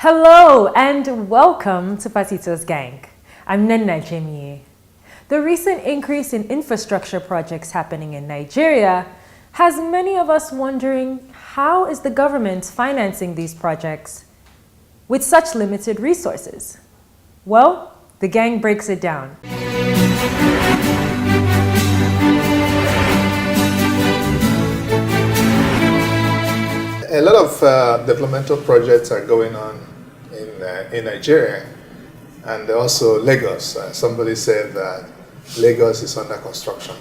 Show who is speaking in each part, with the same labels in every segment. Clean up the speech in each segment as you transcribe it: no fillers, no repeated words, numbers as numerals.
Speaker 1: Hello and welcome to Patito's Gang. I'm Nenna Jemie. The recent increase in infrastructure projects happening in Nigeria has many of us wondering, how is the government financing these projects with such limited resources? Well, the gang breaks it down.
Speaker 2: A lot of developmental projects are going on in Nigeria and also Lagos. Somebody said that Lagos is under construction.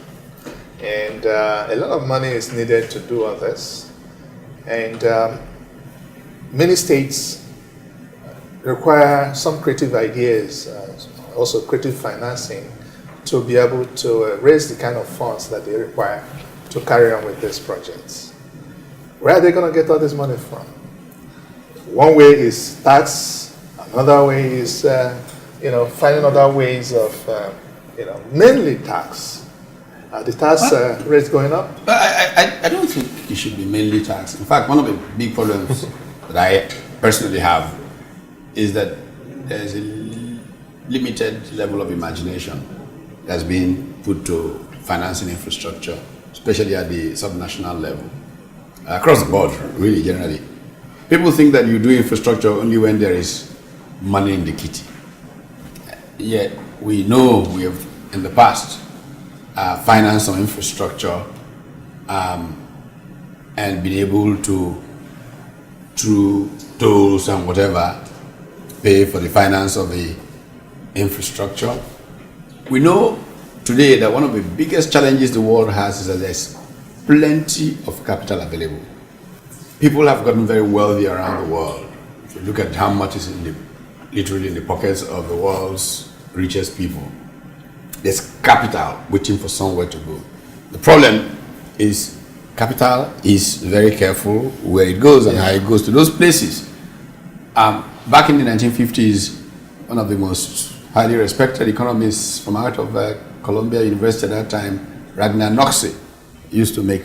Speaker 2: And a lot of money is needed to do all this. And many states require some creative ideas, also creative financing, to be able to raise the kind of funds that they require to carry on with these projects. Where are they going to get all this money from? One way is tax, another way is finding other ways of, mainly tax. The tax rates going up?
Speaker 3: I don't think it should be mainly tax. In fact, one of the big problems that I personally have is that there's a limited level of imagination that's been put to financing infrastructure, especially at the subnational level. Across the board, really, generally. People think that you do infrastructure only when there is money in the kitty. Yet, we know we have, in the past, financed some infrastructure and been able to, through tolls and whatever, pay for the finance of the infrastructure. We know today that one of the biggest challenges the world has is that there's plenty of capital available. People have gotten very wealthy around the world. If you look at how much is literally in the pockets of the world's richest people, there's capital waiting for somewhere to go. The problem is capital is very careful where it goes and how it goes to those places. Back in the 1950s, one of the most highly respected economists from out of Columbia University at that time, Ragnar Noxie, used to make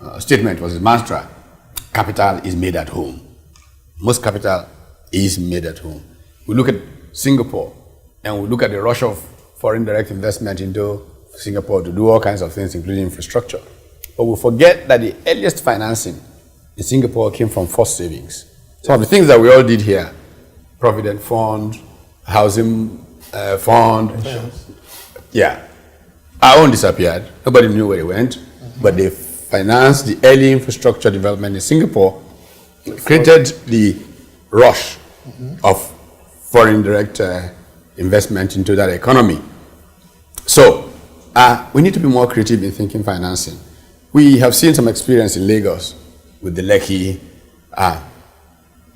Speaker 3: a statement, was his mantra: capital is made at home. Most capital is made at home. We look at Singapore and we look at the rush of foreign direct investment into Singapore to do all kinds of things, including infrastructure. But we forget that the earliest financing in Singapore came from forced savings. Some of the things that we all did here, Provident Fund, Housing Fund, our own disappeared. Nobody knew where they went. But they financed the early infrastructure development in Singapore, created the rush of foreign direct investment into that economy. So we need to be more creative in thinking financing. We have seen some experience in Lagos with the Lekki.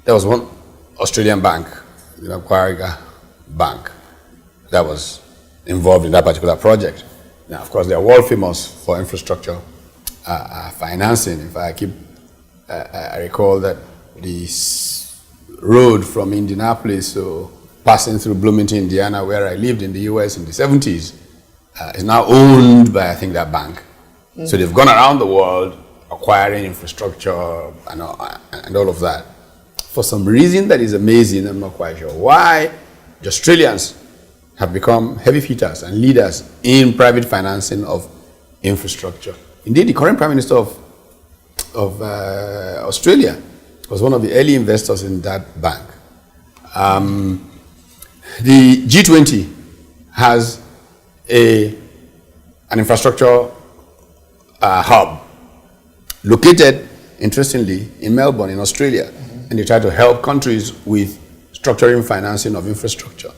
Speaker 3: There was one Australian bank, the Aquariga Bank, that was involved in that particular project. Now, of course, they are world famous for infrastructure financing. In fact, I recall that the road from Indianapolis to passing through Bloomington, Indiana, where I lived in the US in the 70s, is now owned by, I think, that bank. So they've gone around the world acquiring infrastructure and all of that. For some reason that is amazing, I'm not quite sure why, the Australians have become heavy hitters and leaders in private financing of infrastructure. Indeed, the current Prime Minister of Australia was one of the early investors in that bank. The G20 has an infrastructure hub located, interestingly, in Melbourne, in Australia, and they try to help countries with structuring financing of infrastructure.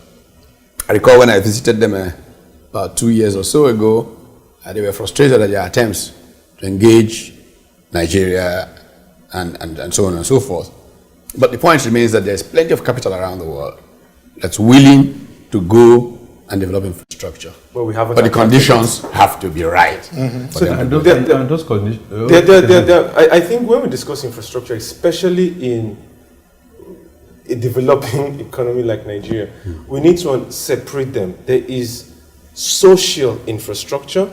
Speaker 3: I recall when I visited them about 2 years or so ago, they were frustrated at their attempts to engage Nigeria and so on and so forth. But the point remains that there's plenty of capital around the world that's willing to go and develop infrastructure.
Speaker 4: Well, we have
Speaker 3: but the conditions have to be right.
Speaker 4: So those conditions. I think when we discuss infrastructure, especially in a developing economy like Nigeria, we need to separate them. There is social infrastructure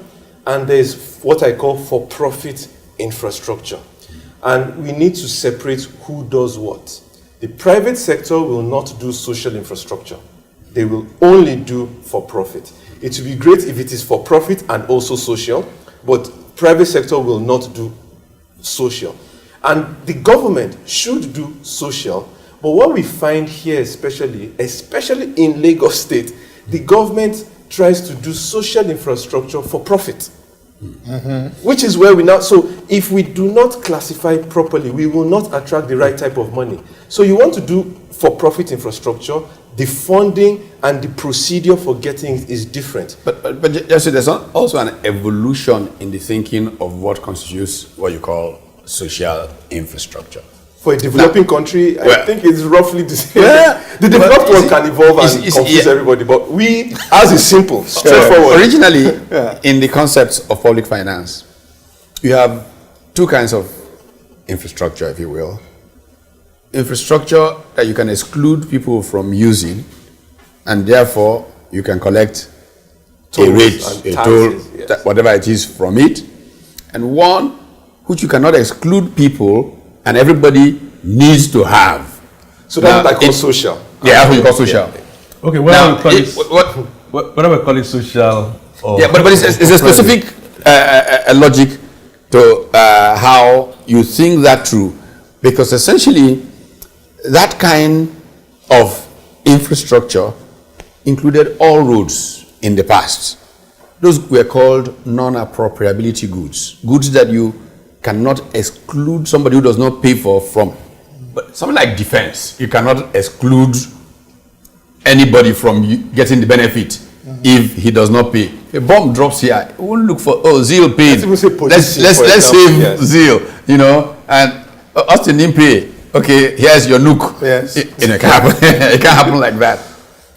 Speaker 4: and there is what I call for-profit infrastructure. And we need to separate who does what. The private sector will not do social infrastructure. They will only do for profit. It would be great if it is for profit and also social, but private sector will not do social. And the government should do social, but what we find here especially in Lagos State, the government tries to do social infrastructure for profit. Which is where we now, so if we do not classify properly, we will not attract the right type of money. So you want to do for-profit infrastructure, the funding and the procedure for getting it is different.
Speaker 3: But just so there's also an evolution in the thinking of what constitutes what you call social infrastructure.
Speaker 4: For a developing country, I think it's roughly the same.
Speaker 3: Yeah,
Speaker 4: the developed one can evolve and confuse everybody, but ours is simple, straightforward.
Speaker 3: Originally, in the concepts of public finance, you have two kinds of infrastructure, if you will. Infrastructure that you can exclude people from using, and therefore you can collect a rate, a toll, whatever it is from it, and one which you cannot exclude people and everybody needs to have.
Speaker 4: So that's what I call social.
Speaker 3: Yeah, that's what you call social.
Speaker 5: Okay, well, what we call it social. Or
Speaker 3: yeah, but it's a specific logic to how you think that through, because essentially that kind of infrastructure included all roads in the past. Those were called non-appropriability goods, goods that you cannot exclude somebody who does not pay for from. But something like defense, you cannot exclude anybody from getting the benefit if he does not pay. If a bomb drops here, we won't look for zeal paid. Let's save zeal, you know. And Austin didn't pay. Okay, here's your nook.
Speaker 4: Yes.
Speaker 3: It can't happen. It can't happen like that.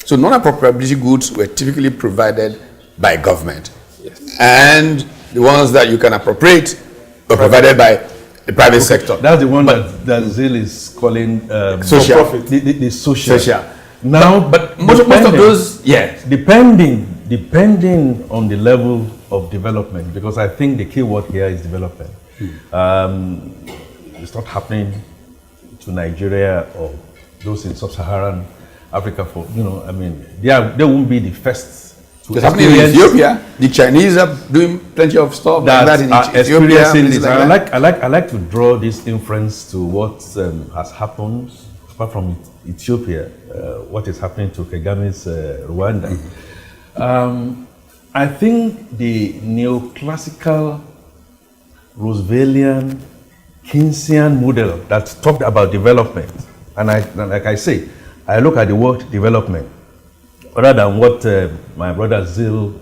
Speaker 3: So non-appropriability goods were typically provided by government, and the ones that you can appropriate were provided by the private sector.
Speaker 5: That's the one that Zeal is calling
Speaker 3: social.
Speaker 5: The social.
Speaker 3: Now, but most of those,
Speaker 5: depending on the level of development, because I think the key word here is development. It's not happening to Nigeria or those in sub-Saharan Africa. They won't be the first.
Speaker 3: It's happening in Ethiopia. The Chinese are doing plenty of stuff like that in Ethiopia.
Speaker 5: This. I like to draw this inference to what has happened, apart from Ethiopia, what is happening to Kagame's Rwanda. I think the neoclassical Rooseveltian Keynesian model that talked about development, and like I say, I look at the word development rather than what my brother Zeal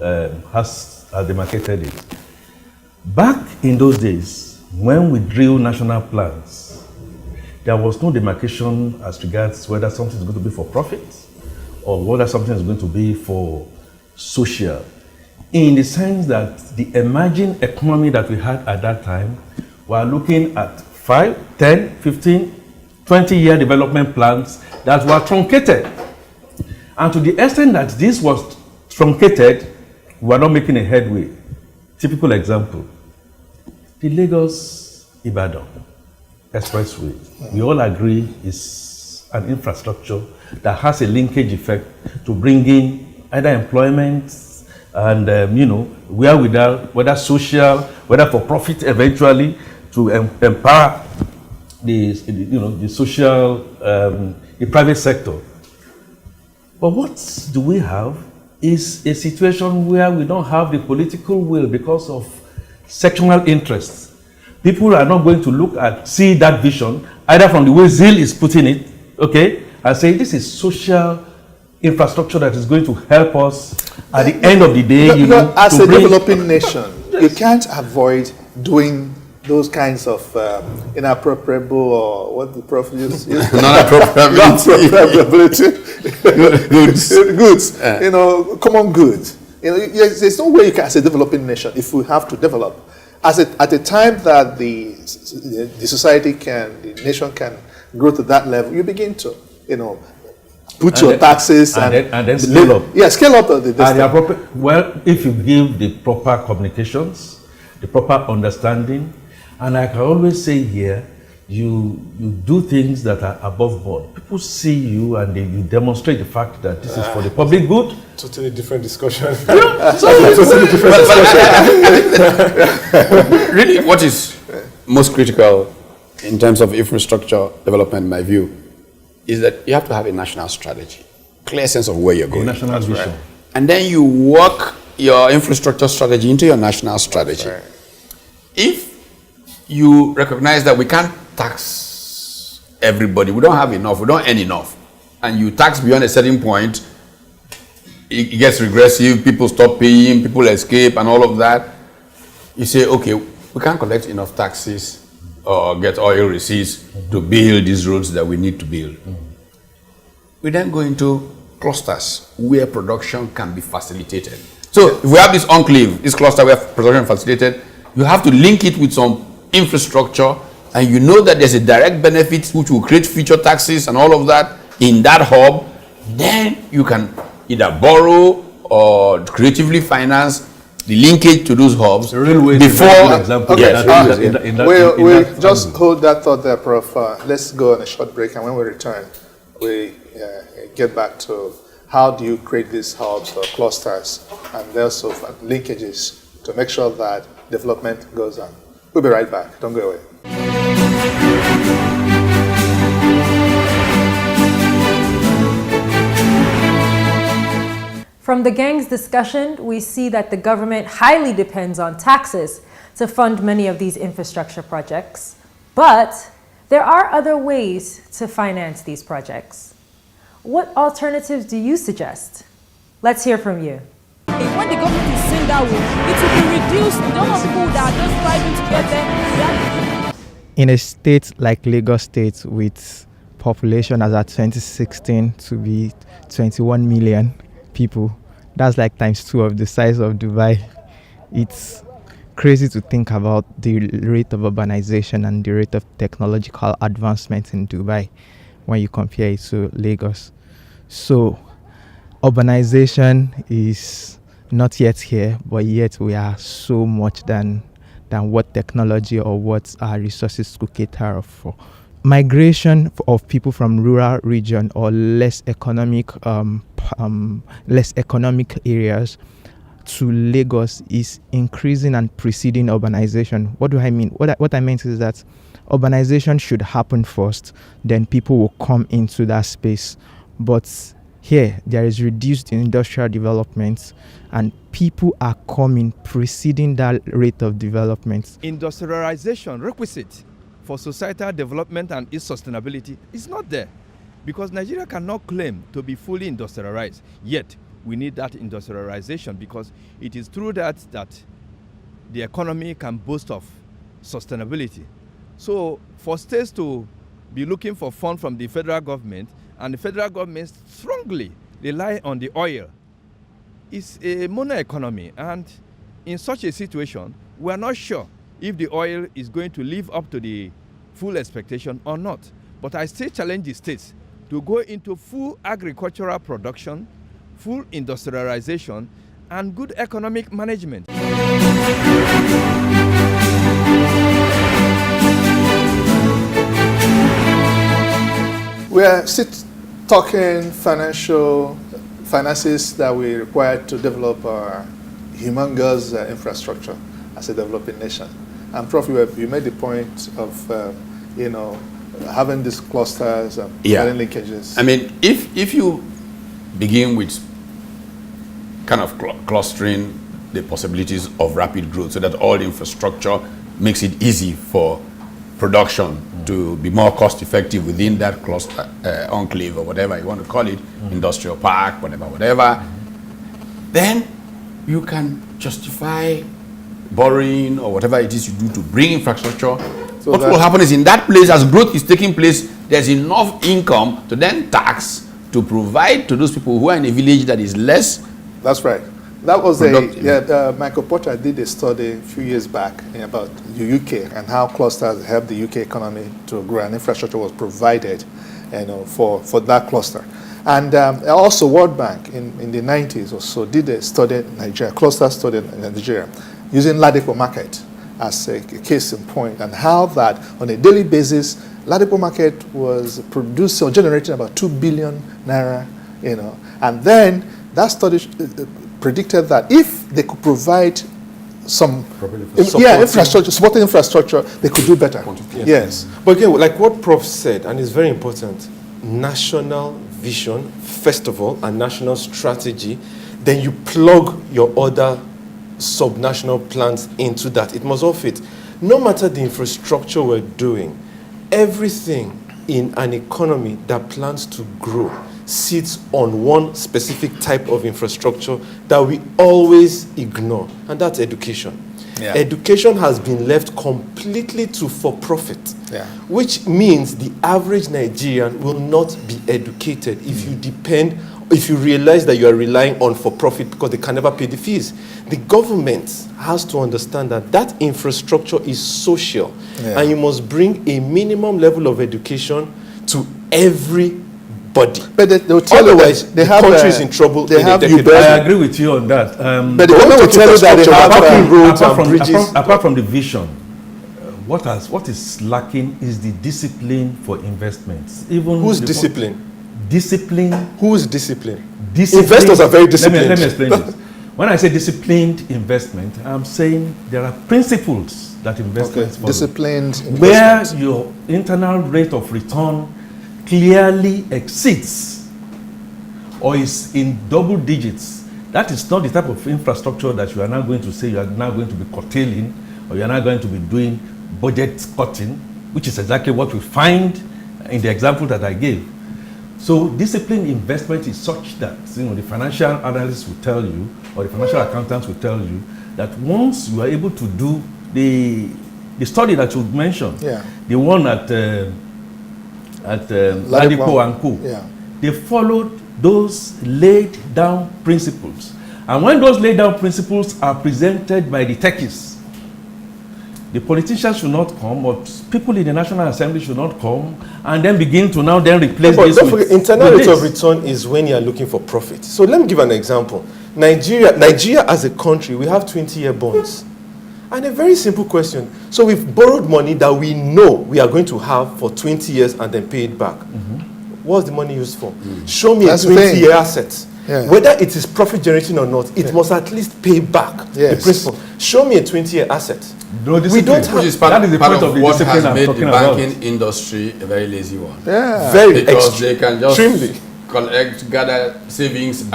Speaker 5: has demarcated it. Back in those days, when we drew national plans, there was no demarcation as regards whether something is going to be for profit or whether something is going to be for social, in the sense that the emerging economy that we had at that time were looking at 5, 10, 15, 20-year development plans that were truncated. And to the extent that this was truncated, we are not making a headway. Typical example, the Lagos-Ibadan Expressway, we all agree is an infrastructure that has a linkage effect to bringing either employment and, whether social, whether for profit eventually, to empower the social, the private sector. But what do we have is a situation where we don't have the political will because of sectional interests. People are not going to see that vision, either from the way Zeal is putting it, okay, and say this is social infrastructure that is going to help us at the end of the day.
Speaker 2: As a developing nation, you can't avoid doing those kinds of inappropriable, or what the prof used, non-appropriability goods, common goods. There's no way you can, as a developing nation, if we have to develop, at a time that the society the nation can grow to that level, you begin to, put your taxes
Speaker 5: and then scale up.
Speaker 2: Yeah, scale up
Speaker 5: well, if you give the proper communications, the proper understanding. And I can always say here, you do things that are above board. People see you and you demonstrate the fact that this is for the public good.
Speaker 4: Totally different discussion.
Speaker 3: Really, what is most critical in terms of infrastructure development, in my view, is that you have to have a national strategy, clear sense of where you're going.
Speaker 5: National vision.
Speaker 3: Right. And then you work your infrastructure strategy into your national strategy.
Speaker 2: Right.
Speaker 3: If you recognize that we can't tax everybody, we don't have enough, we don't earn enough, and you tax beyond a certain point, it gets regressive, people stop paying, people escape and all of that. You say, okay, we can't collect enough taxes or get oil receipts to build these roads that we need to build. We then go into clusters where production can be facilitated. So if we have this enclave, this cluster where production is facilitated, you have to link it with some infrastructure, and you know that there's a direct benefit which will create future taxes and all of that in that hub. Then you can either borrow or creatively finance the linkage to those hubs
Speaker 5: Railways
Speaker 3: before.
Speaker 2: We'll just hold that thought there, Prof. Let's go on a short break, and when we return, we get back to how do you create these hubs or clusters and also linkages to make sure that development goes on. We'll be right back. Don't go away.
Speaker 1: From the gang's discussion, we see that the government highly depends on taxes to fund many of these infrastructure projects. But there are other ways to finance these projects. What alternatives do you suggest? Let's hear from you.
Speaker 6: When the government is saying that way, it will be reduced. We don't want people that are just striving to get there.
Speaker 7: In a state like Lagos State, with population as at 2016 to be 21 million people, that's like times 2 of the size of Dubai. It's crazy to think about the rate of urbanization and the rate of technological advancement in Dubai when you compare it to Lagos. So urbanization is not yet here, but yet we are so much than what technology or what our resources could cater for. Migration of people from rural region or less economic areas to Lagos is increasing and preceding urbanization. What do I mean? What I meant is that urbanization should happen first, then people will come into that space. But here, there is reduced industrial development, and people are coming preceding that rate of development.
Speaker 8: Industrialization requisite for societal development and its sustainability is not there, because Nigeria cannot claim to be fully industrialized. Yet, we need that industrialization, because it is through that the economy can boast of sustainability. So, for states to be looking for funds from the federal government, and the federal government strongly rely on the oil, it's a mono economy, and in such a situation, we are not sure if the oil is going to live up to the full expectation or not. But I still challenge the states to go into full agricultural production, full industrialization, and good economic management.
Speaker 2: We are still talking finances that we require to develop our humongous infrastructure as a developing nation. And Prof, you made the point of having these clusters and having linkages.
Speaker 3: I mean, if you begin with kind of clustering the possibilities of rapid growth so that all the infrastructure makes it easy for production to be more cost effective within that cluster, enclave or whatever you want to call it, industrial park, whatever, then you can justify borrowing or whatever it is you do to bring infrastructure. So what will happen is, in that place, as growth is taking place, there's enough income to then tax to provide to those people who are in a village that is less.
Speaker 2: That's right. That was Michael Porter did a study a few years back about the UK and how clusters helped the UK economy to grow, and infrastructure was provided, for that cluster. And also World Bank in the 90s or so did a study in Nigeria, cluster study in Nigeria, using Ladipo market as a case in point, and how that on a daily basis, Ladipo market was producing or generating about 2 billion naira, and then that study predicted that if they could provide some supporting infrastructure, they could do better. Yes.
Speaker 4: But again, like what Prof said, and it's very important, national vision, first of all, and national strategy, then you plug your other subnational plans into that. It must all fit. No matter the infrastructure we're doing, everything in an economy that plans to grow sits on one specific type of infrastructure that we always ignore, and that's education.
Speaker 2: Yeah.
Speaker 4: Education has been left completely to for-profit, which means the average Nigerian will not be educated if you realize that you are relying on for-profit because they can never pay the fees. The government has to understand that that infrastructure is social, and you must bring a minimum level of education to everybody.
Speaker 2: But they'll tell
Speaker 4: otherwise,
Speaker 2: you that
Speaker 4: the country is in trouble.
Speaker 5: I agree with you on that.
Speaker 4: But the government will tell you that they have roads and bridges.
Speaker 5: Apart from the vision, what is lacking is the discipline for investments.
Speaker 4: Who's discipline?
Speaker 5: Discipline.
Speaker 4: Who's discipline? Investors are very disciplined.
Speaker 5: Let me explain this. When I say disciplined investment, I'm saying there are principles that investments follow.
Speaker 2: Disciplined investment.
Speaker 5: Where your internal rate of return clearly exceeds or is in double digits, that is not the type of infrastructure that you are now going to say you are now going to be curtailing, or you are now going to be doing budget cutting, which is exactly what we find in the example that I gave. So disciplined investment is such that the financial analysts will tell you, or the financial accountants will tell you, that once you are able to do the study that you mentioned, the one at Ladipo and Co. They followed those laid down principles. And when those laid down principles are presented by the techies, the politicians should not come, or people in the National Assembly should not come and then begin to now then replace this.
Speaker 4: Don't forget, internal rate of return is when you are looking for profit. So let me give an example. Nigeria as a country, we have 20-year bonds. And a very simple question. So we've borrowed money that we know we are going to have for 20 years and then pay it back. What's the money used for? Show me a 20-year asset. Whether it is profit generating or not, it must at least pay back the principal. Show me a 20-year asset.
Speaker 5: We don't have,
Speaker 3: which is part of what has made the banking industry a very lazy one. Because they can just gather savings and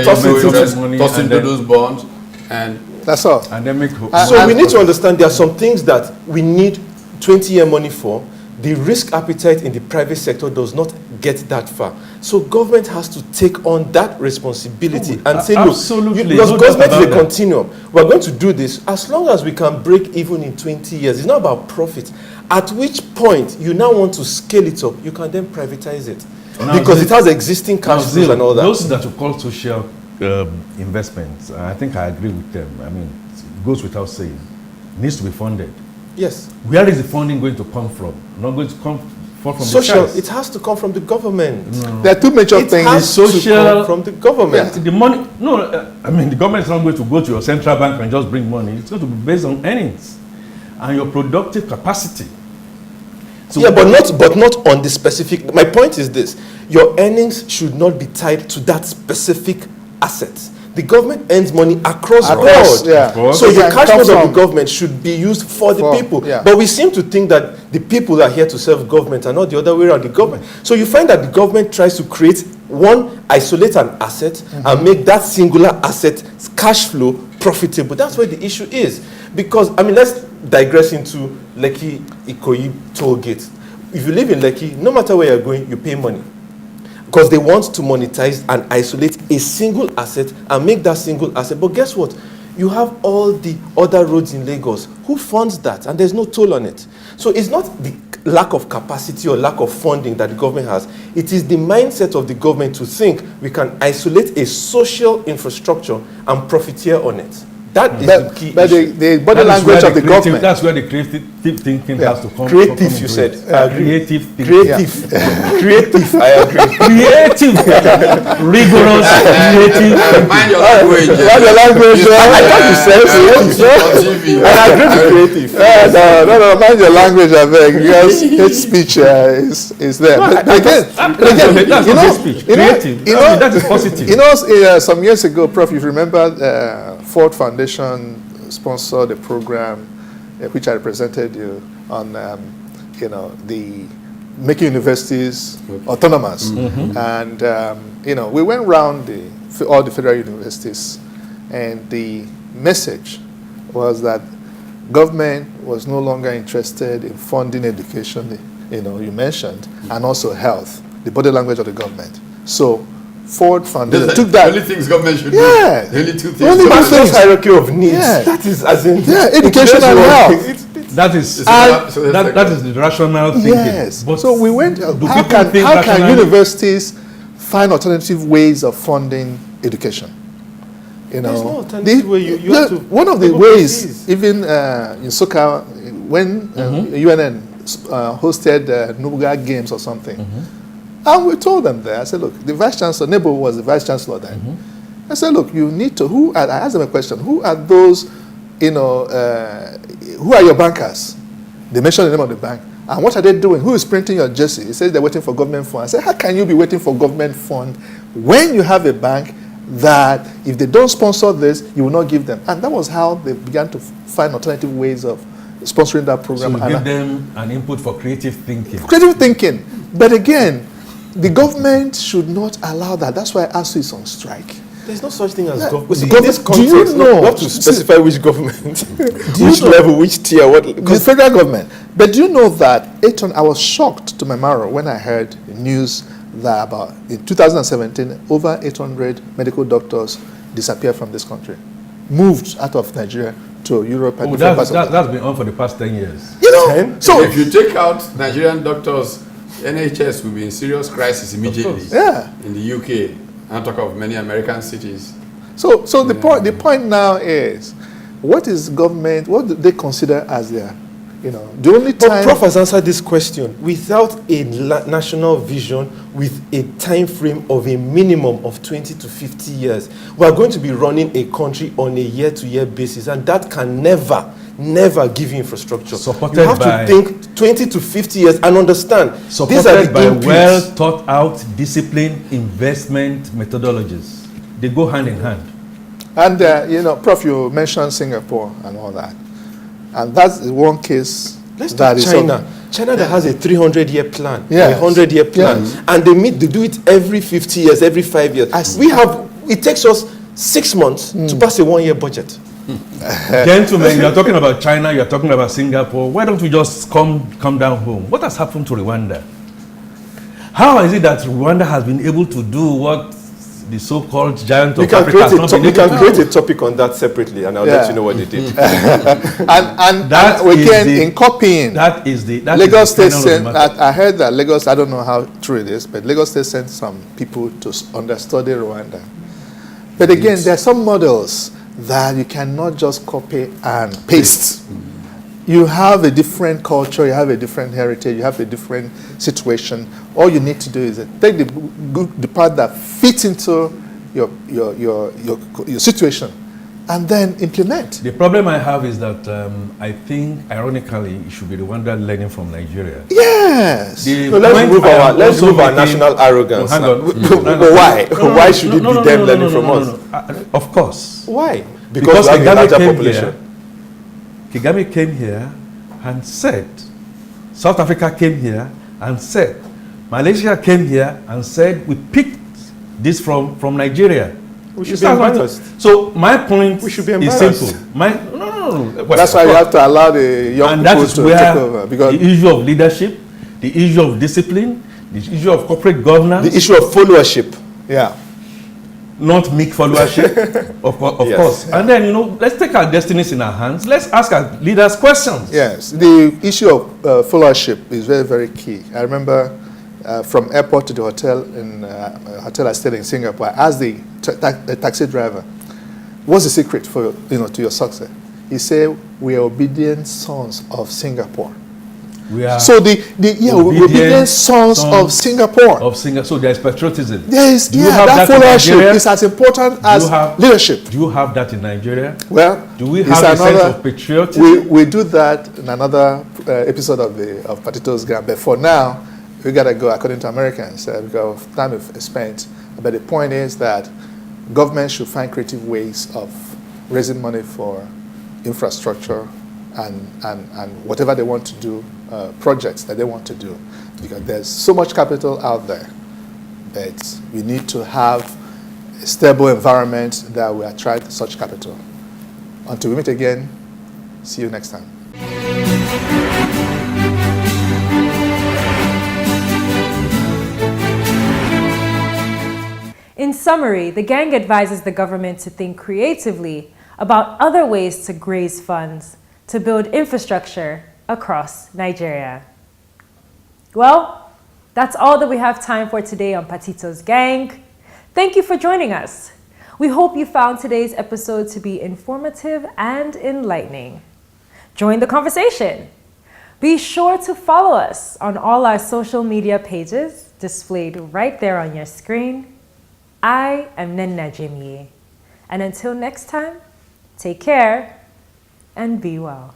Speaker 3: toss into those bonds, and
Speaker 2: that's all.
Speaker 5: And then make
Speaker 4: so we need to understand there are some things that we need 20-year money for. The risk appetite in the private sector does not get that far. So government has to take on that responsibility and say, look, because government is a continuum. We're going to do this as long as we can break even in 20 years. It's not about profit. At which point you now want to scale it up, you can then privatize it. Because it has existing cash flows and all that.
Speaker 5: Those that you call social investments, I think I agree with them. I mean, it goes without saying. It needs to be funded.
Speaker 4: Yes.
Speaker 5: Where is the funding going to come from? Not going to come from
Speaker 4: social.
Speaker 5: the
Speaker 4: It has to come from the government.
Speaker 2: No. There are two major things.
Speaker 4: It has to come from the government.
Speaker 5: The money. I mean, the government is not going to go to your central bank and just bring money. It's going to be based on earnings and your productive capacity.
Speaker 4: So but not on the specific. My point is this: your earnings should not be tied to that specific asset. The government earns money across the board. So the cash flows of the government should be used for the people. But we seem to think that the people are here to serve government and not the other way around, the government. So you find that the government tries to create isolate an asset and make that singular asset cash flow profitable. That's where the issue is. Because, I mean, let's digress into Lekki Ikoyi toll gate. If you live in Lekki, no matter where you're going, you pay money. Because they want to monetize and isolate a single asset and make that single asset. But guess what? You have all the other roads in Lagos. Who funds that? And there's no toll on it. So it's not the lack of capacity or lack of funding that the government has. It is the mindset of the government to think we can isolate a social infrastructure and profiteer on it. That is the key
Speaker 2: But
Speaker 4: issue.
Speaker 2: the body
Speaker 5: That is
Speaker 2: language
Speaker 5: where
Speaker 2: of the government.
Speaker 5: That's where the creative thinking
Speaker 2: Yeah.
Speaker 5: has to come.
Speaker 4: Creative,
Speaker 5: come
Speaker 4: you
Speaker 5: into
Speaker 4: said.
Speaker 5: it.
Speaker 4: I agree.
Speaker 5: Creative thinking.
Speaker 4: Creative. Creative, I agree.
Speaker 5: Creative, rigorous, creative.
Speaker 3: Mind your language.
Speaker 2: Mind your language.
Speaker 4: I thought you said creative. And I agree with creative.
Speaker 2: No, mind your language, I beg, because hate speech is there. But again,
Speaker 5: That's
Speaker 2: you
Speaker 5: not
Speaker 2: know,
Speaker 5: hate speech.
Speaker 2: you know,
Speaker 5: Creative.
Speaker 2: you
Speaker 5: I mean,
Speaker 2: know,
Speaker 5: that is positive.
Speaker 2: You know, some years ago, Prof, if you remember, Ford Foundation sponsored a program which I represented you on, the making universities autonomous. And, we went around all the federal universities, and the message was that government was no longer interested in funding education, you mentioned, and also health, the body language of the government. So Ford Foundation took that.
Speaker 3: The only things government should
Speaker 2: Yeah.
Speaker 3: do. The only two things.
Speaker 2: Only
Speaker 4: That's
Speaker 2: things.
Speaker 4: just hierarchy of needs.
Speaker 2: Yeah.
Speaker 4: That is as in
Speaker 2: Education and health.
Speaker 5: That is
Speaker 2: And-
Speaker 5: that is the rational thinking.
Speaker 2: Yes.
Speaker 5: But
Speaker 2: So we went.
Speaker 5: do
Speaker 2: How
Speaker 5: people think
Speaker 2: can
Speaker 5: rationally?
Speaker 2: universities find alternative ways of funding education?
Speaker 4: There's no alternative way. You have to
Speaker 2: one of the
Speaker 4: go
Speaker 2: ways,
Speaker 4: overseas.
Speaker 2: even in Soka, when UNN hosted Nubuga Games or something, and we told them there. I said, look, the vice chancellor, Nebo was the vice chancellor then. I said, look, you need to. I asked them a question. Who are those? Who are your bankers? They mentioned the name of the bank. And what are they doing? Who is printing your jersey? He says they're waiting for government fund. I said, how can you be waiting for government fund when you have a bank that if they don't sponsor this, you will not give them? And that was how they began to find alternative ways of sponsoring that
Speaker 5: So
Speaker 2: program.
Speaker 5: we
Speaker 2: And
Speaker 5: give them an input for creative thinking.
Speaker 2: creative thinking. But again, the government should not allow that. That's why ASU is on strike.
Speaker 4: There's no such thing as
Speaker 2: Yeah.
Speaker 4: government.
Speaker 2: See,
Speaker 4: In this
Speaker 2: do you
Speaker 4: context,
Speaker 2: know-
Speaker 4: you have to specify which government,
Speaker 2: you
Speaker 4: which
Speaker 2: know-
Speaker 4: level, which tier, what.
Speaker 2: The federal government. But do you know that I was shocked to my marrow when I heard news that about in 2017, over 800 medical doctors disappeared from this country, moved out of Nigeria to Europe and different parts of the
Speaker 5: That's been on for the past 10 years.
Speaker 2: So
Speaker 3: If you take out Nigerian doctors, NHS will be in serious crisis immediately.
Speaker 2: yeah.
Speaker 3: In the UK, and talk of many American cities.
Speaker 2: So the point now is, what is government? What do they consider as their, the only
Speaker 4: But
Speaker 2: time?
Speaker 4: Prof has answered this question. Without a national vision, with a time frame of a minimum of 20 to 50 years, we are going to be running a country on a year-to-year basis, and that can never give you infrastructure.
Speaker 5: Supported
Speaker 4: you have
Speaker 5: by-
Speaker 4: to think 20 to 50 years and understand these are the
Speaker 5: Supported by
Speaker 4: inputs.
Speaker 5: well thought out, disciplined investment methodologies. They go hand in hand.
Speaker 2: And Prof, you mentioned Singapore and all that, and that's the one case
Speaker 4: Let's
Speaker 2: that
Speaker 4: take
Speaker 2: is
Speaker 4: China. China that has a 300-year plan,
Speaker 2: Yes.
Speaker 4: a 100-year plan,
Speaker 2: Yes.
Speaker 4: and they do it every 50 years, every 5 years. It takes us 6 months to pass a 1-year budget.
Speaker 5: Gentlemen, you're talking about China, you're talking about Singapore. Why don't we just come down home? What has happened to Rwanda? How is it that Rwanda has been able to do what the so-called giant
Speaker 4: We
Speaker 5: of
Speaker 4: can
Speaker 5: Africa has not been
Speaker 4: create
Speaker 5: able to
Speaker 4: create
Speaker 5: do?
Speaker 4: a topic on that separately, and I'll
Speaker 2: Yeah.
Speaker 4: let you know what they did.
Speaker 2: and
Speaker 5: That
Speaker 2: we
Speaker 5: is
Speaker 2: can
Speaker 5: the-
Speaker 2: in copying.
Speaker 5: That is the
Speaker 2: Lagos State
Speaker 5: tenor of the
Speaker 2: sent.
Speaker 5: matter.
Speaker 2: I heard that Lagos. I don't know how true it is, but Lagos State sent some people to understudy Rwanda. But again, there are some models that you cannot just copy and paste. You have a different culture, you have a different heritage, you have a different situation. All you need to do is take the part that fits into your situation, and then implement.
Speaker 5: The problem I have is that I think, ironically, it should be Rwanda learning from Nigeria.
Speaker 2: Yes.
Speaker 5: The
Speaker 4: So let's
Speaker 5: point
Speaker 4: remove
Speaker 5: I am
Speaker 4: our
Speaker 5: also making-
Speaker 4: national arrogance.
Speaker 5: No, hang
Speaker 4: now.
Speaker 5: on.
Speaker 4: But why? Why should it be them learning from us?
Speaker 5: Of course.
Speaker 4: Why? Because we have a
Speaker 5: Kagame
Speaker 4: larger
Speaker 5: came
Speaker 4: population.
Speaker 5: here. Kagame came here and said, South Africa came here and said, Malaysia came here and said, we picked this from Nigeria.
Speaker 4: We should
Speaker 5: It's
Speaker 4: be
Speaker 5: not-
Speaker 4: embarrassed.
Speaker 5: So my point
Speaker 4: We should be
Speaker 5: is
Speaker 4: embarrassed.
Speaker 5: simple. No. Well,
Speaker 2: That's why
Speaker 5: of
Speaker 2: you
Speaker 5: course.
Speaker 2: have to allow the young
Speaker 5: And that
Speaker 2: people
Speaker 5: is
Speaker 2: to
Speaker 5: where
Speaker 2: take over, because
Speaker 5: the issue of leadership, the issue of discipline, the issue of corporate governance,
Speaker 4: The issue of followership.
Speaker 2: yeah.
Speaker 5: not meek followership, of
Speaker 4: Yes.
Speaker 5: course. And then, let's take our destinies in our hands. Let's ask our leaders questions.
Speaker 2: Yes, the issue of followership is very, very key. I remember from airport to the hotel I stayed in Singapore. I asked the taxi driver, what's the secret for to your success? He said, we are obedient sons of Singapore.
Speaker 5: We are
Speaker 2: So we're obedient sons of Singapore.
Speaker 5: So there's patriotism.
Speaker 2: Yes,
Speaker 5: Do you have
Speaker 2: that followership
Speaker 5: Nigeria?
Speaker 2: is as important as leadership.
Speaker 5: Do you have that in Nigeria?
Speaker 2: Well,
Speaker 5: do we have a sense of patriotism?
Speaker 2: We do that in another episode of Patito's Gang. But for now, we gotta go according to Americans because of time we've spent. But the point is that government should find creative ways of raising money for infrastructure and whatever they want to do, projects that they want to do, because there's so much capital out there that we need to have a stable environment that will attract such capital. Until we meet again, see you next time.
Speaker 1: In summary, the gang advises the government to think creatively about other ways to raise funds to build infrastructure across Nigeria. Well, that's all that we have time for today on Patito's Gang. Thank you for joining us. We hope you found today's episode to be informative and enlightening. Join the conversation. Be sure to follow us on all our social media pages displayed right there on your screen. I am Nenna Jimye. And until next time, take care and be well.